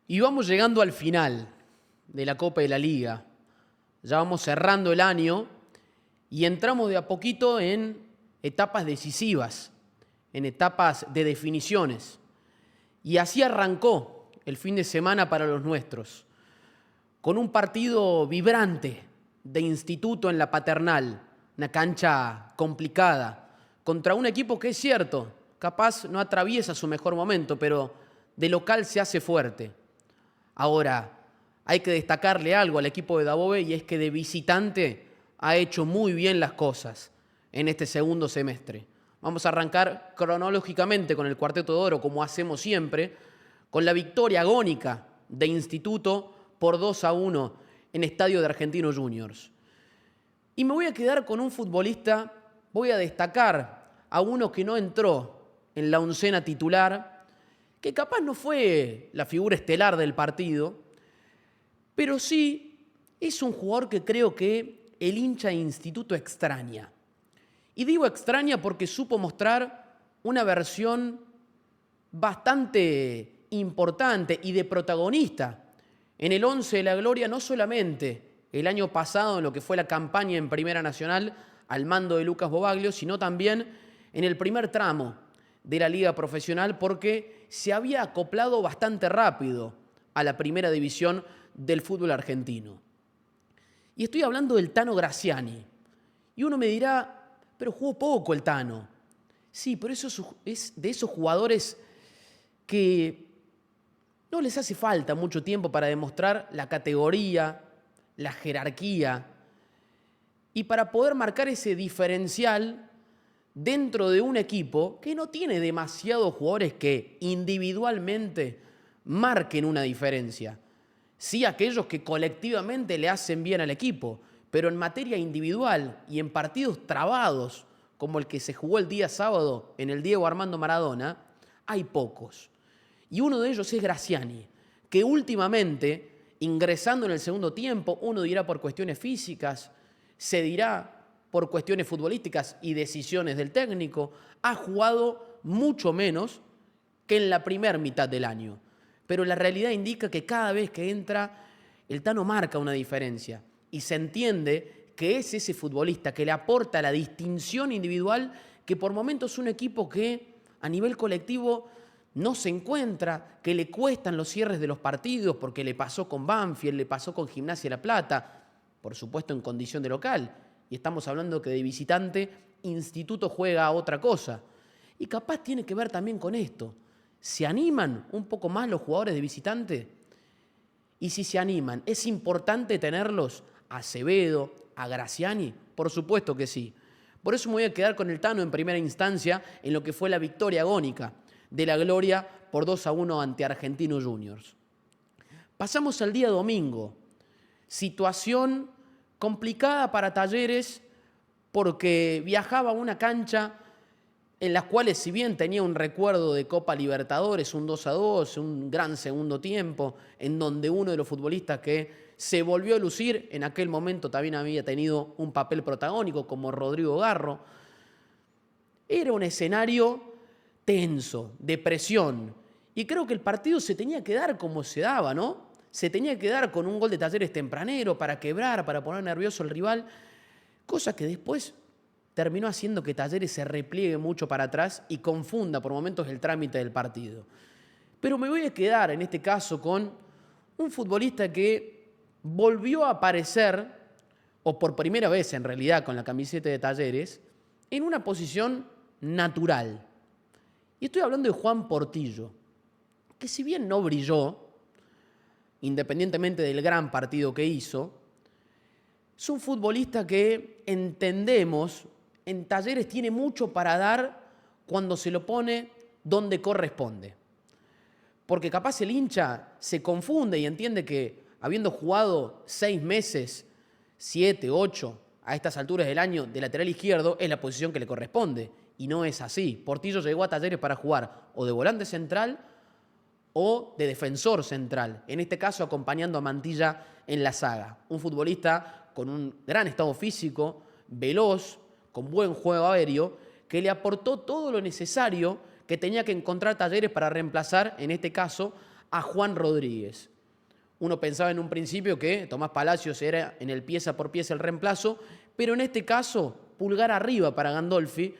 Y vamos llegando al final de la Copa de la Liga. Ya vamos cerrando el año y entramos de a poquito en etapas decisivas, en etapas de definiciones. Y así arrancó el fin de semana para los nuestros, con un partido vibrante de Instituto en la Paternal, una cancha complicada, contra un equipo que es cierto, capaz no atraviesa su mejor momento, pero de local se hace fuerte. Ahora, hay que destacarle algo al equipo de Dabove y es que de visitante ha hecho muy bien las cosas en este segundo semestre. Vamos a arrancar cronológicamente con el Cuarteto de Oro, como hacemos siempre, con la victoria agónica de Instituto por 2-1 en Estadio de Argentinos Juniors. Y me voy a quedar con un futbolista, voy a destacar a uno que no entró en la oncena titular, que capaz no fue la figura estelar del partido, pero sí es un jugador que creo que el hincha de Instituto extraña. Y digo extraña porque supo mostrar una versión bastante importante y de protagonista en el once de la gloria, no solamente el año pasado en lo que fue la campaña en Primera Nacional al mando de Lucas Bobaglio, sino también en el primer tramo de la liga profesional, porque se había acoplado bastante rápido a la primera división del fútbol argentino. Y estoy hablando del Tano Graciani. Y uno me dirá, pero jugó poco el Tano. Sí, pero eso es de esos jugadores que no les hace falta mucho tiempo para demostrar la categoría, la jerarquía, y para poder marcar ese diferencial dentro de un equipo que no tiene demasiados jugadores que individualmente marquen una diferencia. Sí, aquellos que colectivamente le hacen bien al equipo, pero en materia individual y en partidos trabados, como el que se jugó el día sábado en el Diego Armando Maradona, hay pocos. Y uno de ellos es Graciani, que últimamente, ingresando en el segundo tiempo, uno dirá por cuestiones físicas, se dirá por cuestiones futbolísticas y decisiones del técnico, ha jugado mucho menos que en la primera mitad del año. Pero la realidad indica que cada vez que entra, el Tano marca una diferencia y se entiende que es ese futbolista que le aporta la distinción individual que por momentos es un equipo que a nivel colectivo no se encuentra, que le cuestan los cierres de los partidos porque le pasó con Banfield, le pasó con Gimnasia de La Plata, por supuesto en condición de local. Y estamos hablando que de visitante, Instituto juega a otra cosa. Y capaz tiene que ver también con esto. ¿Se animan un poco más los jugadores de visitante? Y si se animan, ¿es importante tenerlos a Acevedo, a Graciani? Por supuesto que sí. Por eso me voy a quedar con el Tano en primera instancia en lo que fue la victoria agónica de la gloria por 2-1 ante Argentinos Juniors. Pasamos al día domingo. Situación complicada para Talleres porque viajaba a una cancha en las cuales, si bien tenía un recuerdo de Copa Libertadores, un 2-2, un gran segundo tiempo, en donde uno de los futbolistas que se volvió a lucir en aquel momento también había tenido un papel protagónico como Rodrigo Garro, era un escenario tenso, de presión, y creo que el partido se tenía que dar como se daba, ¿no? Se tenía que dar con un gol de Talleres tempranero para quebrar, para poner nervioso al rival, cosa que después terminó haciendo que Talleres se repliegue mucho para atrás y confunda por momentos el trámite del partido. Pero me voy a quedar en este caso con un futbolista que volvió a aparecer, o por primera vez en realidad con la camiseta de Talleres, en una posición natural. Y estoy hablando de Juan Portillo, que si bien no brilló, independientemente del gran partido que hizo, es un futbolista que entendemos en Talleres tiene mucho para dar cuando se lo pone donde corresponde. Porque capaz el hincha se confunde y entiende que habiendo jugado 6 meses, 7, 8, a estas alturas del año de lateral izquierdo, es la posición que le corresponde. Y no es así. Portillo llegó a Talleres para jugar o de volante central o de defensor central, en este caso acompañando a Mantilla en la saga. Un futbolista con un gran estado físico, veloz, con buen juego aéreo, que le aportó todo lo necesario que tenía que encontrar Talleres para reemplazar, en este caso, a Juan Rodríguez. Uno pensaba en un principio que Tomás Palacios era en el pieza por pieza el reemplazo, pero en este caso, pulgar arriba para Gandolfi,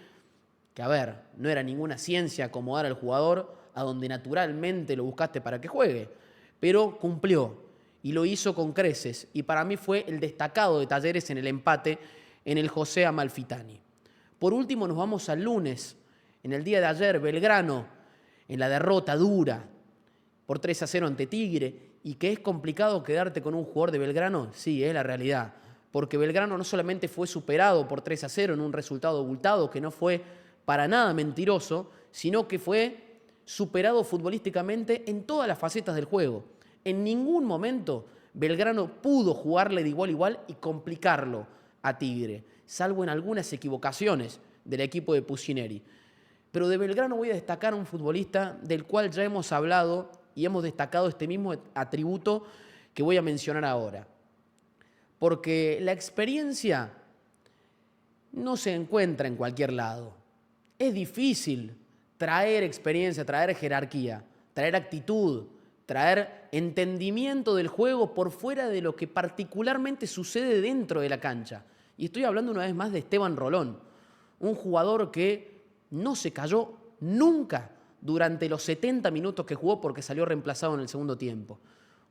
que a ver, no era ninguna ciencia acomodar al jugador a donde naturalmente lo buscaste para que juegue, pero cumplió y lo hizo con creces, y para mí fue el destacado de Talleres en el empate en el José Amalfitani. Por último nos vamos al lunes, en el día de ayer, Belgrano, en la derrota dura por 3-0 ante Tigre, y que es complicado quedarte con un jugador de Belgrano, sí, es la realidad, porque Belgrano no solamente fue superado por 3-0 en un resultado abultado, que no fue para nada mentiroso, sino que fue superado futbolísticamente en todas las facetas del juego. En ningún momento Belgrano pudo jugarle de igual a igual y complicarlo a Tigre, salvo en algunas equivocaciones del equipo de Pusineri. Pero de Belgrano voy a destacar a un futbolista del cual ya hemos hablado y hemos destacado este mismo atributo que voy a mencionar ahora. Porque la experiencia no se encuentra en cualquier lado. Es difícil traer experiencia, traer jerarquía, traer actitud, traer entendimiento del juego por fuera de lo que particularmente sucede dentro de la cancha. Y estoy hablando una vez más de Esteban Rolón, un jugador que no se cayó nunca durante los 70 minutos que jugó porque salió reemplazado en el segundo tiempo.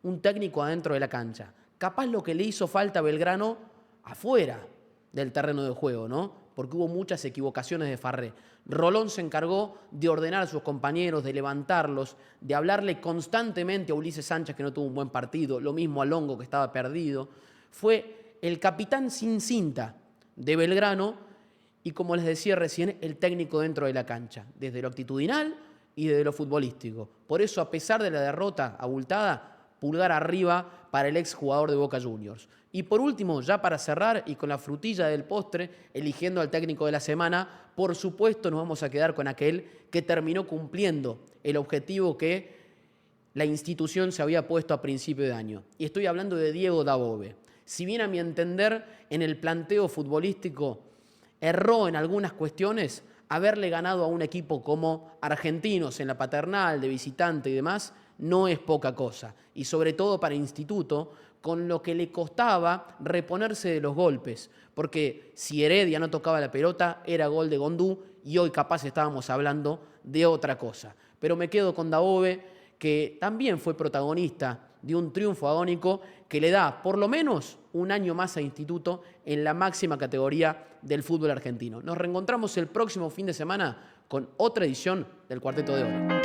Un técnico adentro de la cancha. Capaz lo que le hizo falta a Belgrano afuera del terreno de juego, ¿no? Porque hubo muchas equivocaciones de Farré. Rolón se encargó de ordenar a sus compañeros, de levantarlos, de hablarle constantemente a Ulises Sánchez, que no tuvo un buen partido, lo mismo a Longo, que estaba perdido. Fue el capitán sin cinta de Belgrano y, como les decía recién, el técnico dentro de la cancha, desde lo actitudinal y desde lo futbolístico. Por eso, a pesar de la derrota abultada, pulgar arriba para el exjugador de Boca Juniors. Y por último, ya para cerrar y con la frutilla del postre, eligiendo al técnico de la semana, por supuesto nos vamos a quedar con aquel que terminó cumpliendo el objetivo que la institución se había puesto a principio de año. Y estoy hablando de Diego Dabove. Si bien a mi entender en el planteo futbolístico erró en algunas cuestiones, haberle ganado a un equipo como Argentinos en la Paternal, de visitante y demás, no es poca cosa. Y sobre todo para Instituto, con lo que le costaba reponerse de los golpes. Porque si Heredia no tocaba la pelota, era gol de Gondú y hoy capaz estábamos hablando de otra cosa. Pero me quedo con Dabove, que también fue protagonista de un triunfo agónico que le da por lo menos un año más a Instituto en la máxima categoría del fútbol argentino. Nos reencontramos el próximo fin de semana con otra edición del Cuarteto de Oro.